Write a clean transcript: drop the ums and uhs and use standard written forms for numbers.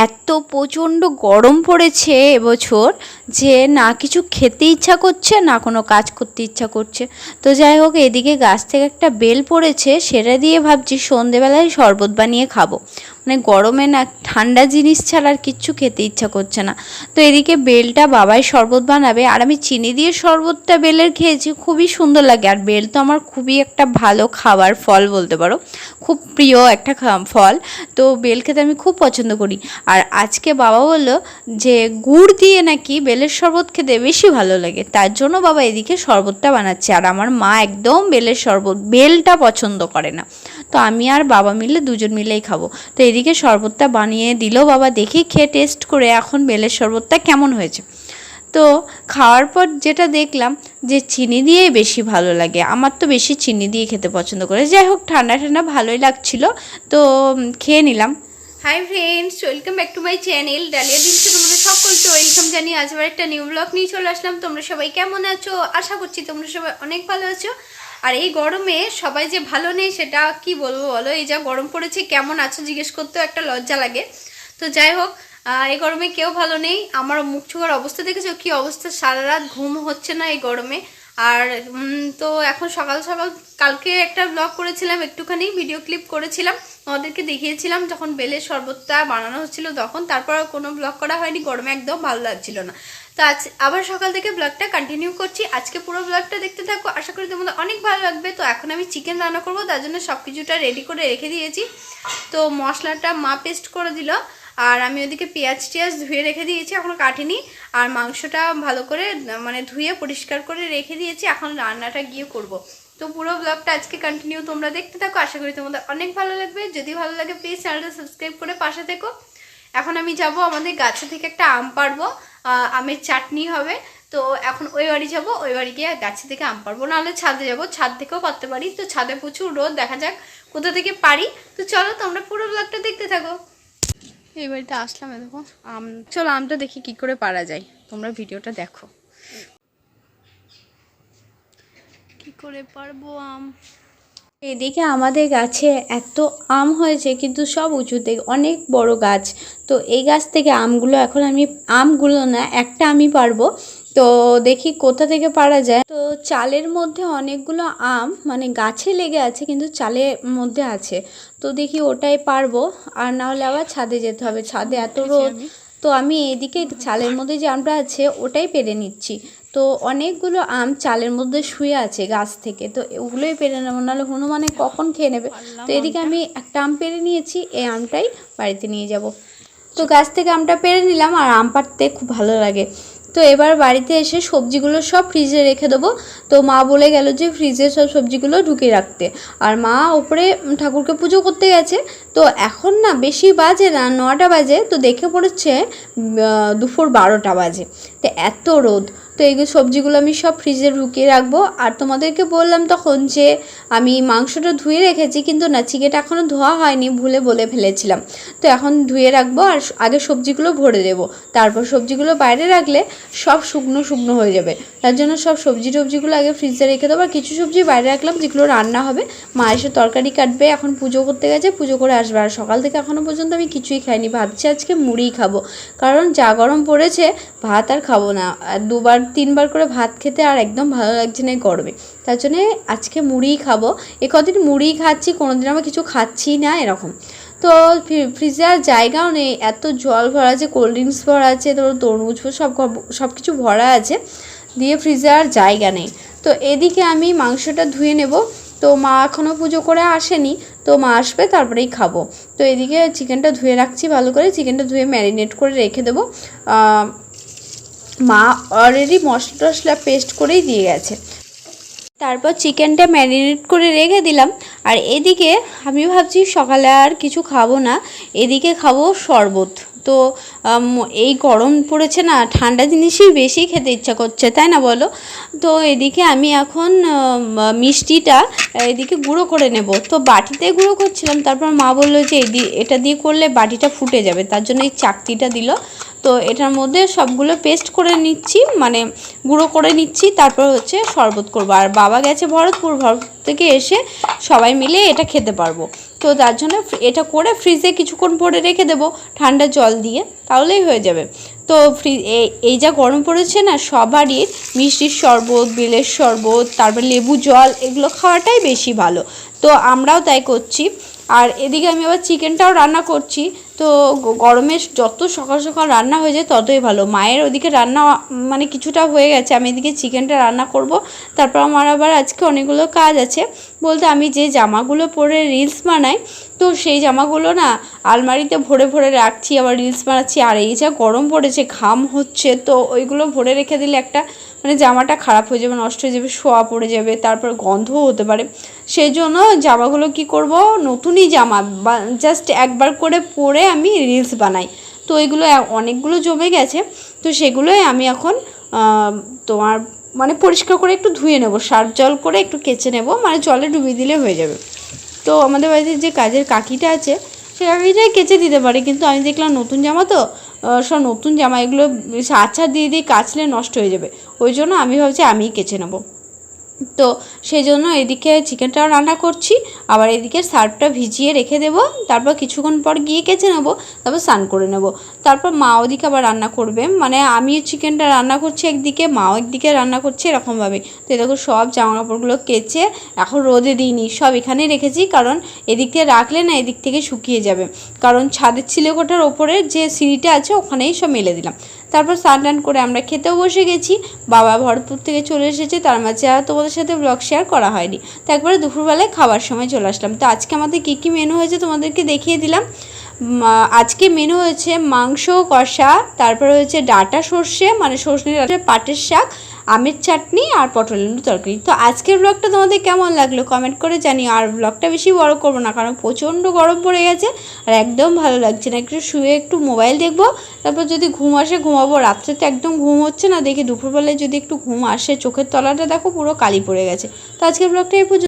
এত প্রচণ্ড গরম পড়েছে এবছর যে না কিছু খেতে ইচ্ছা করছে না কোনো কাজ করতে ইচ্ছা করছে। তো যাই হোক, এদিকে গাছ থেকে একটা বেল পড়েছে, সেটা দিয়ে ভাবছি সন্ধেবেলায় শরবত বানিয়ে খাবো। মানে গরমে না ঠান্ডা জিনিস ছাড়া আর কিচ্ছু খেতে ইচ্ছা করছে না। তো এদিকে বেলটা বাবাই শরবত বানাবে, আর আমি চিনি দিয়ে শরবতটা বেলের খেয়েছি, খুবই সুন্দর লাগে। আর বেল তো আমার খুবই একটা ভালো খাবার ফল বলতে পারো, খুব প্রিয় একটা ফল। তো বেল খেতে আমি খুব পছন্দ করি। আর আজকে বাবা বললো যে গুড় দিয়ে নাকি বেলের শরবত খেতে বেশি ভালো লাগে, তার জন্য বাবা এদিকে শরবতটা বানাচ্ছে। আর আমার মা একদম বেলের শরবত, বেলটা পছন্দ করে না। তো আমি আর বাবা মিলে দুজন মিলেই খাবো। তো এদিকে শরবতটা বানিয়ে দিল বাবা, দেখি খেয়ে টেস্ট করে এখন বেলের শরবতটা কেমন হয়েছে। তো খাওয়ার পর যেটা দেখলাম যে চিনি দিয়েই বেশি ভালো লাগে, আমার তো বেশি চিনি দিয়ে খেতে পছন্দ করে। যাই হোক, ঠান্ডা ঠান্ডা ভালোই লাগছিল, তো খেয়ে নিলাম। Hi friends, welcome back to my channel Dalia দিনসে তোমাদের সকলকে ওয়েলকাম জানিয়ে আজ আবার একটা নিউ ব্লগ নিয়ে চলে আসলাম। তোমরা সবাই কেমন আছো? আশা করছি তোমরা সবাই অনেক ভালো আছো। আর এই গরমে সবাই যে ভালো নেই সেটা কি বলবো বলো, এই যা গরম পড়েছে কেমন আছো জিজ্ঞেস করতেও একটা লজ্জা লাগে। তো যাই হোক, এই গরমে কেউ ভালো নেই। আমার মুখ চোখার অবস্থা দেখেছো কি অবস্থা, সারা রাত ঘুম হচ্ছে না এই গরমে। আর তো এখন সকাল সকাল কালকে একটা ব্লগ করেছিলাম, একটুখানি ভিডিও ক্লিপ করেছিলাম, আমাদেরকে দেখিয়েছিলাম যখন বেলের শরবতটা বানানো হচ্ছিল তখন। তারপর কোনো ব্লগ করা হয়নি, গরমে একদম ভালো লাগছিল না। তো আজ আবার সকাল থেকে ব্লগটা কন্টিনিউ করছি। আজকে পুরো ব্লগটা দেখতে থাকো, আশা করি তোমাদের অনেক ভালো লাগবে। তো এখন আমি চিকেন রান্না করবো, তার জন্য সব কিছুটা রেডি করে রেখে দিয়েছি। তো মশলাটা মা পেস্ট করে দিল, আর আমি ওদিকে পেঁয়াজ টিয়াজ ধুয়ে রেখে দিয়েছি, এখনও কাটিনি। আর মাংসটা ভালো করে মানে ধুয়ে পরিষ্কার করে রেখে দিয়েছি, এখন রান্নাটা গিয়ে করব। তো পুরো ব্লগটা আজকে কন্টিনিউ তোমরা দেখতে থাকো, আশা করি তোমাদের অনেক ভালো লাগবে। যদি ভালো লাগে প্লিজ চ্যানেলটা সাবস্ক্রাইব করে পাশে থেকো। এখন আমি যাব আমাদের গাছে থেকে একটা আম পারবো, আমের চাটনি হবে। তো এখন ওই বাড়ি যাবো, ওই বাড়ি গিয়ে গাছে থেকে আম পারবো, নাহলে ছাদে যাব, ছাদ থেকেও পারতে পারি। তো ছাদে প্রচুর রোদ, দেখা যাক কোথা থেকে পারি। তো চলো তোমরা পুরো ব্লগটা দেখতে থাকো। এই বাড়িতে আসলাম, দেখো আম, চলো আমটা দেখি কি করে পারা যায়, তোমরা ভিডিওটা দেখো কি করে পারবো আম। এদিকে আমাদের গাছে এত আম হয়েছে, কিন্তু সব উঁচুতে, অনেক বড় গাছ। তো এই গাছ থেকে আমগুলো, এখন আমি আমগুলো না একটা আমি পারবো। তো দেখি কোথা থেকে পারা যায়। তো চালের মধ্যে অনেকগুলো আম মানে গাছে লেগে আছে, কিন্তু চালের মধ্যে আছে। তো দেখি ওটাই পারবো, আর না হলে আবার ছাদে যেতে হবে, ছাদে এত রোদ। তো আমি এইদিকে চালের মধ্যে যে আমটা আছে ওটাই পেরে নিচ্ছি। তো অনেকগুলো আম চালের মধ্যে শুয়ে আছে গাছ থেকে, তো ওগুলোই পেরে নেবো, নাহলে হনুমানে কখন খেয়ে নেবে। তো এদিকে আমি একটা আম পেরে নিয়েছি, এই আমটাই বাড়িতে নিয়ে যাব। তো গাছ থেকে আমটা পেরে নিলাম, আর আম পাড়তে খুব ভালো লাগে। তো এবার বাড়িতে এসে সবজিগুলো সব ফ্রিজে রেখে দেবো। তো মা বলে গেল যে ফ্রিজে সব সবজিগুলো ঢুকিয়ে রাখতে। আর মা ওপরে ঠাকুরকে পুজো করতে গেছে। তো এখন না বেশি বাজে না, 9টা বাজে। তো দেখে পড়েছে দুপুর 12টা বাজে। তো এত রোদ। তো এই সবজিগুলো আমি সব ফ্রিজে ঢুকিয়ে রাখবো। আর তোমাদেরকে বললাম তখন যে আমি মাংসটা ধুয়ে রেখেছি, কিন্তু না চিকেনটা এখনও ধোয়া হয়নি, ভুলে বলে ফেলেছিলাম। তো এখন ধুয়ে রাখবো, আর আগে সবজিগুলো ভরে দেবো। তারপর সবজিগুলো বাইরে রাখলে সব শুকনো শুকনো হয়ে যাবে, তার জন্য সব সবজিগুলো আগে ফ্রিজে রেখে দেবো। আর কিছু সবজি বাইরে রাখলাম যেগুলো রান্না হবে। মা এসে তরকারি কাটবে, এখন পুজো করতে গেছে, পুজো করে আসবে। আর সকাল থেকে এখনও পর্যন্ত আমি কিছুই খাইনি, ভাবছি আজকে মুড়িই খাবো, কারণ যা গরম পড়েছে ভাত আর খাবো না। আর 2-3বার করে ভাত খেতে আর একদম ভালো লাগছে না এই গরমে, তার জন্যে আজকে মুড়িই খাবো। কদিন মুড়িই খাচ্ছি, কোনোদিন আমার কিছু খাচ্ছি না এরকম। তো ফ্রিজে আর জায়গাও নেই, এত জল ভরা আছে, কোল্ড ড্রিঙ্কস ভরা আছে, তরমুজ সব কিছু ভরা আছে, দিয়ে ফ্রিজে আর জায়গা নেই। তো এদিকে আমি মাংসটা ধুয়ে নেব। তো মা এখনও পুজো করে আসেনি, তো মা আসবে তারপরেই খাবো। তো এদিকে চিকেনটা ধুয়ে রাখছি ভালো করে, চিকেনটা ধুয়ে ম্যারিনেট করে রেখে দেবো। মা অলরেডি মশলা টশলা পেস্ট করেই দিয়ে গেছে। তারপর চিকেনটা ম্যারিনেট করে রেখে দিলাম। আর এদিকে আমি ভাবছি সকালে আর কিছু খাবো না, এদিকে খাবো শরবত। তো এই গরম পড়েছে না, ঠান্ডা জিনিসই বেশি খেতে ইচ্ছা করছে, তাই না বলো? তো এদিকে আমি এখন মিষ্টিটা এদিকে গুঁড়ো করে নেব। তো বাটিতে গুঁড়ো করছিলাম, তারপর মা বললো যে এটা দিয়ে করলে বাটিটা ফুটে যাবে, তার জন্য এই চাকতিটা দিল। তো এটার মধ্যে সবগুলো পেস্ট করে নিচ্ছি, মানে গুঁড়ো করে নিচ্ছি, তারপর হচ্ছে শরবত করবো। আর বাবা গেছে ভরতপুর থেকে এসে সবাই মিলে এটা খেতে পারবো। তো তো তার জন্য এটা করে ফ্রিজে কিছুক্ষণ পরে রেখে দেবো ঠান্ডা জল দিয়ে, তাহলেই হয়ে যাবে। তো এই যা গরম পড়েছে না, সবারই মিষ্টির শরবত, বেলের শরবত, তারপর লেবু জল এগুলো খাওয়াটাই বেশি ভালো। তো আমরাও তাই করছি। আর এদিকে আমি আবার চিকেনটাও রান্না করছি। তো গরমে যত সকাল সকাল রান্না হয়ে যায় ততই ভালো। মায়ের ওদিকে রান্না মানে কিছুটা হয়ে গেছে, আমি এদিকে চিকেনটা রান্না করব। তারপর আমার আবার আজকে অনেকগুলো কাজ আছে, বলতে আমি যে জামাগুলো পরে রিলস বানাই, তো সেই জামাগুলো না আলমারিতে ভরে ভরে রাখছি, আবার রিলস বানাচ্ছি। আর এই যা গরম পড়েছে, ঘাম হচ্ছে, তো ওইগুলো ভরে রেখে দিলে একটা মানে জামাটা খারাপ হয়ে যাবে, নষ্ট হয়ে যাবে, শোয়া পড়ে যাবে, তারপর গন্ধও হতে পারে। সেই জন্য জামাগুলো কি করব, নতুনই জামা বা জাস্ট একবার করে পরে আমি রিলস বানাই। তো ওইগুলো অনেকগুলো জমে গেছে, তো সেগুলোই আমি এখন তোমার মানে পরিষ্কার করে একটু ধুয়ে নেব, সার্ফ জল করে একটু কেচে নেব, মানে জলে ডুবিয়ে দিলে হয়ে যাবে। তো আমাদের বাড়িতে যে কাজের কাকিটা আছে, সে কাকিটাই কেচে দিতে পারে, কিন্তু আমি দেখলাম নতুন জামা তো, সব নতুন জামা, এগুলো আছাড় দিয়ে দিয়ে কাচলে নষ্ট হয়ে যাবে, ওই জন্য আমি ভাবছি আমিই কেচে নেবো। তো সেই জন্য এদিকে চিকেনটাও রান্না করছি, আবার এদিকে সার্ফটা ভিজিয়ে রেখে দেবো, তারপর কিছুক্ষণ পর গিয়ে কেচে নেবো, তারপর স্নান করে নেব। তারপর মা ওদিকে আবার রান্না করবে, মানে আমি চিকেনটা রান্না করছি একদিকে, মাও একদিকে রান্না করছে, এরকমভাবে। তো দেখো সব জামা কাপড়গুলো কেচে এখন রোদে দিইনি, সব এখানেই রেখেছি, কারণ এদিক থেকে রাখলে না এদিক থেকে শুকিয়ে যাবে, কারণ ছাদের চিলেকোঠার ওপরে যে সিঁড়িটা আছে ওখানেই সব মেলে দিলাম। তারপর স্নান টান করে আমরা খেতেও বসে গেছি। বাবা ভরপুর থেকে চলে এসেছে, তার মাঝে আর তোমাদের সাথে ব্লগ শেয়ার করা হয়নি। তো একবারে দুপুরবেলায় খাবার সময় চলে আসলাম। তো আজকে আমাদের কী কী মেনু হয়েছে তোমাদেরকে দেখিয়ে দিলাম। আজকে মেনু হয়েছে মাংস কষা, তারপরে হয়েছে ডাঁটা সর্ষে মানে সর্ষে ডাঁটা, পাটের শাক, আমের চাটনি আর পটল আলু তরকারি। তো আজকের ব্লগটা তোমাদের কেমন লাগলো কমেন্ট করে জানিও। আর ব্লগটা বেশি বড় করবো না, কারণ প্রচণ্ড গরম পড়ে গেছে আর একদম ভালো লাগছে না। একটু শুয়ে একটু মোবাইল দেখবো, তারপর যদি ঘুম আসে ঘুমাবো। রাত্রে তো একদম ঘুম হচ্ছে না, দেখি দুপুরবেলায় যদি একটু ঘুম আসে। চোখের তলাটা দেখো পুরো কালি পড়ে গেছে। তো আজকের ব্লগটা এই পর্যন্ত।